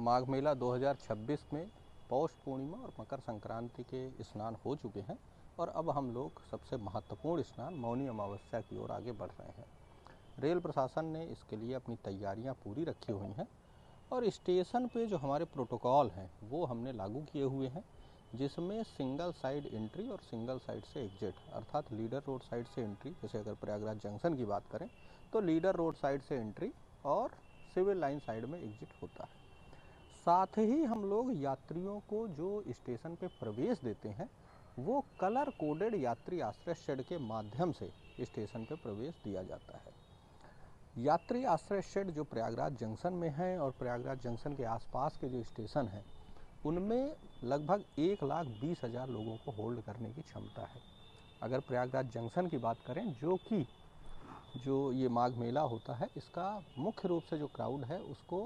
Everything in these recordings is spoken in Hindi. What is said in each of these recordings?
माघ मेला 2026 में पौष पूर्णिमा और मकर संक्रांति के स्नान हो चुके हैं और अब हम लोग सबसे महत्वपूर्ण स्नान मौनी अमावस्या की ओर आगे बढ़ रहे हैं। रेल प्रशासन ने इसके लिए अपनी तैयारियां पूरी रखी हुई हैं और स्टेशन पे जो हमारे प्रोटोकॉल हैं वो हमने लागू किए हुए हैं, जिसमें सिंगल साइड एंट्री और सिंगल साइड से एग्जिट, अर्थात लीडर रोड साइड से एंट्री, जैसे अगर प्रयागराज जंक्शन की बात करें तो लीडर रोड साइड से एंट्री और सिविल लाइन साइड में एग्जिट होता है। साथ ही हम लोग यात्रियों को जो स्टेशन पे प्रवेश देते हैं वो कलर कोडेड यात्री आश्रय शेड के माध्यम से स्टेशन पे प्रवेश दिया जाता है। यात्री आश्रय शेड जो प्रयागराज जंक्शन में है और प्रयागराज जंक्शन के आसपास के जो स्टेशन हैं उनमें लगभग 1,20,000 लोगों को होल्ड करने की क्षमता है। अगर प्रयागराज जंक्शन की बात करें, जो ये माघ मेला होता है, इसका मुख्य रूप से जो क्राउड है उसको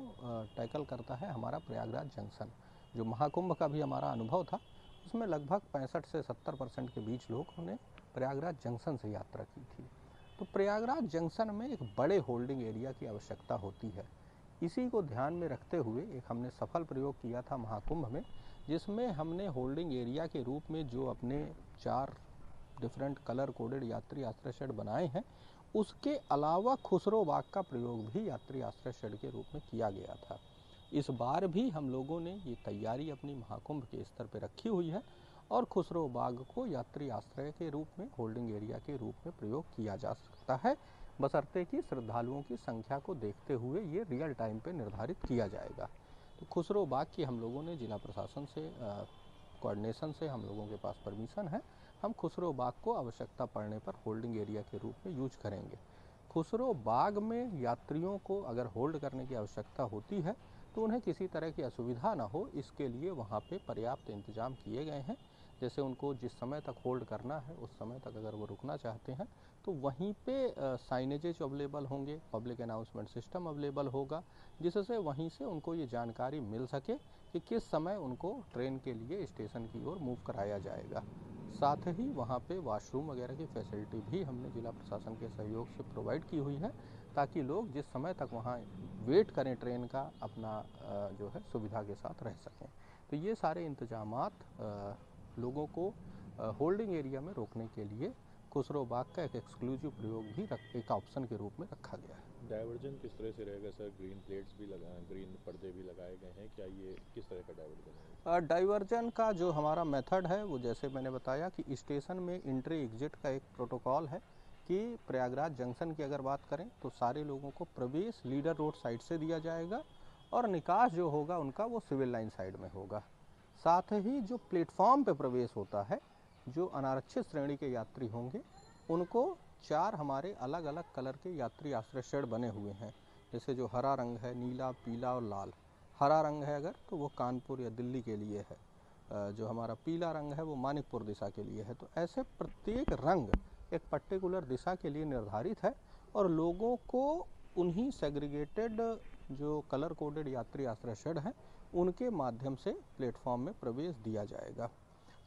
टैकल करता है हमारा प्रयागराज जंक्शन। जो महाकुंभ का भी हमारा अनुभव था उसमें लगभग 65 से 70% के बीच लोगों ने प्रयागराज जंक्शन से यात्रा की थी। तो प्रयागराज जंक्शन में एक बड़े होल्डिंग एरिया की आवश्यकता होती है। इसी को ध्यान में रखते हुए एक हमने सफल प्रयोग किया था महाकुंभ में, जिसमें हमने होल्डिंग एरिया के रूप में जो अपने 4 डिफरेंट कलर कोडेड यात्री आश्रय शेड बनाए हैं, उसके अलावा खुसरो बाग का प्रयोग भी यात्री आश्रय शेड के रूप में किया गया था। इस बार भी हम लोगों ने ये तैयारी अपनी महाकुंभ के स्तर पर रखी हुई है और खुसरो बाग को यात्री आश्रय के रूप में, होल्डिंग एरिया के रूप में प्रयोग किया जा सकता है, बशर्ते कि श्रद्धालुओं की संख्या को देखते हुए ये रियल टाइम पे निर्धारित किया जाएगा। तो खुसरो बाग की हम लोगों ने जिला प्रशासन से कोऑर्डिनेशन से हम लोगों के पास परमिशन है। हम खुसरो बाग को आवश्यकता पड़ने पर होल्डिंग एरिया के रूप में यूज करेंगे। खुसरो बाग में यात्रियों को अगर होल्ड करने की आवश्यकता होती है तो उन्हें किसी तरह की असुविधा ना हो, इसके लिए वहाँ पे पर्याप्त इंतजाम किए गए हैं। जैसे उनको जिस समय तक होल्ड करना है उस समय तक अगर वो रुकना चाहते हैं तो वहीं पे साइनेजेज अवेलेबल होंगे, पब्लिक अनाउंसमेंट सिस्टम अवेलेबल होगा, जिससे वहीं से उनको ये जानकारी मिल सके कि किस समय उनको ट्रेन के लिए स्टेशन की ओर मूव कराया जाएगा। साथ ही वहाँ पे वॉशरूम वगैरह की फैसिलिटी भी हमने जिला प्रशासन के सहयोग से प्रोवाइड की हुई है, ताकि लोग जिस समय तक वहाँ वेट करें ट्रेन का, अपना जो है सुविधा के साथ रह सकें। तो ये सारे इंतजामात लोगों को होल्डिंग एरिया में रोकने के लिए खुसरो बाग का एक एक्सक्लूसिव प्रयोग भी एक ऑप्शन के रूप में रखा गया है। डाइवर्जन किस तरह से रहेगा सर? ग्रीन प्लेट्स भी ग्रीन पर्दे भी लगाए गए हैं क्या? ये किस तरह का डाइवर्जन है? डाइवर्जन का जो हमारा मेथड है वो जैसे मैंने बताया कि स्टेशन में एंट्री एग्जिट का एक प्रोटोकॉल है कि प्रयागराज जंक्शन की अगर बात करें तो सारे लोगों को प्रवेश लीडर रोड साइड से दिया जाएगा और निकास जो होगा उनका वो सिविल लाइन साइड में होगा। साथ ही जो प्लेटफॉर्म पे प्रवेश होता है, जो अनारक्षित श्रेणी के यात्री होंगे उनको 4 हमारे अलग अलग कलर के यात्री आश्रय शेड बने हुए हैं। जैसे जो हरा रंग है, नीला, पीला और लाल। हरा रंग है अगर तो वो कानपुर या दिल्ली के लिए है, जो हमारा पीला रंग है वो मानिकपुर दिशा के लिए है। तो ऐसे प्रत्येक रंग एक पर्टिकुलर दिशा के लिए निर्धारित है और लोगों को उन्हीं सेग्रीगेटेड जो कलर कोडेड यात्री आश्रय शेड हैं उनके माध्यम से प्लेटफॉर्म में प्रवेश दिया जाएगा।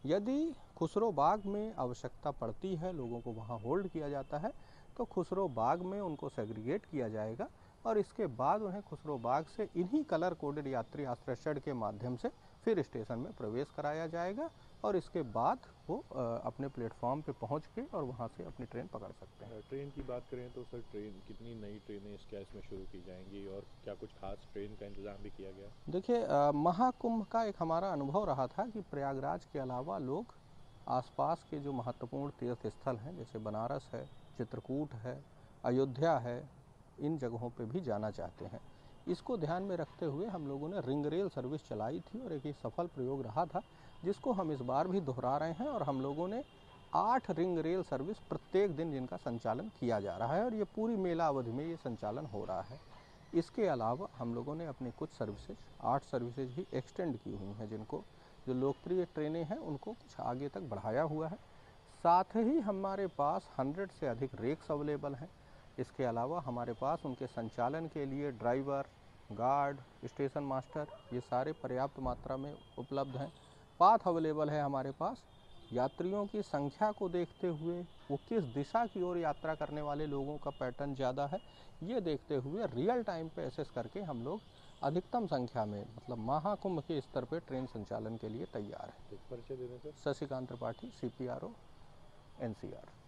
यदि खुसरो बाग में आवश्यकता पड़ती है, लोगों को वहाँ होल्ड किया जाता है, तो खुसरो बाग में उनको सेग्रीगेट किया जाएगा और इसके बाद उन्हें खुसरो बाग से इन्हीं कलर कोडेड यात्री आश्रय शेड के माध्यम से फिर स्टेशन में प्रवेश कराया जाएगा और इसके बाद वो अपने प्लेटफॉर्म पे पहुंच के और वहाँ से अपनी ट्रेन पकड़ सकते हैं। ट्रेन की बात करें तो सर, ट्रेन कितनी नई ट्रेनें इसके इसमें शुरू की जाएंगी और क्या कुछ खास ट्रेन का इंतज़ाम भी किया गया? देखिए, महाकुंभ का एक हमारा अनुभव रहा था कि प्रयागराज के अलावा लोग आसपास के जो महत्वपूर्ण तीर्थ स्थल हैं, जैसे बनारस है, चित्रकूट है, अयोध्या है, इन जगहों पे भी जाना चाहते हैं। इसको ध्यान में रखते हुए हम लोगों ने रिंग रेल सर्विस चलाई थी और एक ये सफल प्रयोग रहा था, जिसको हम इस बार भी दोहरा रहे हैं और हम लोगों ने 8 रिंग रेल सर्विस प्रत्येक दिन जिनका संचालन किया जा रहा है और ये पूरी मेला अवधि में ये संचालन हो रहा है। इसके अलावा हम लोगों ने अपनी कुछ सर्विसेज, 8 सर्विसेज भी एक्सटेंड की हुई हैं, जिनको जो लोकप्रिय ट्रेनें हैं उनको कुछ आगे तक बढ़ाया हुआ है। साथ ही हमारे पास 100 से अधिक रेक्स अवेलेबल हैं। इसके अलावा हमारे पास उनके संचालन के लिए ड्राइवर, गार्ड, स्टेशन मास्टर, ये सारे पर्याप्त मात्रा में उपलब्ध हैं। पाथ अवेलेबल है हमारे पास। यात्रियों की संख्या को देखते हुए वो किस दिशा की ओर यात्रा करने वाले लोगों का पैटर्न ज़्यादा है, ये देखते हुए रियल टाइम पे एसेस करके हम लोग अधिकतम संख्या में, मतलब महाकुंभ के स्तर पर ट्रेन संचालन के लिए तैयार है। परिचय देने से शशिकांत त्रिपाठी, CPRO, NCR।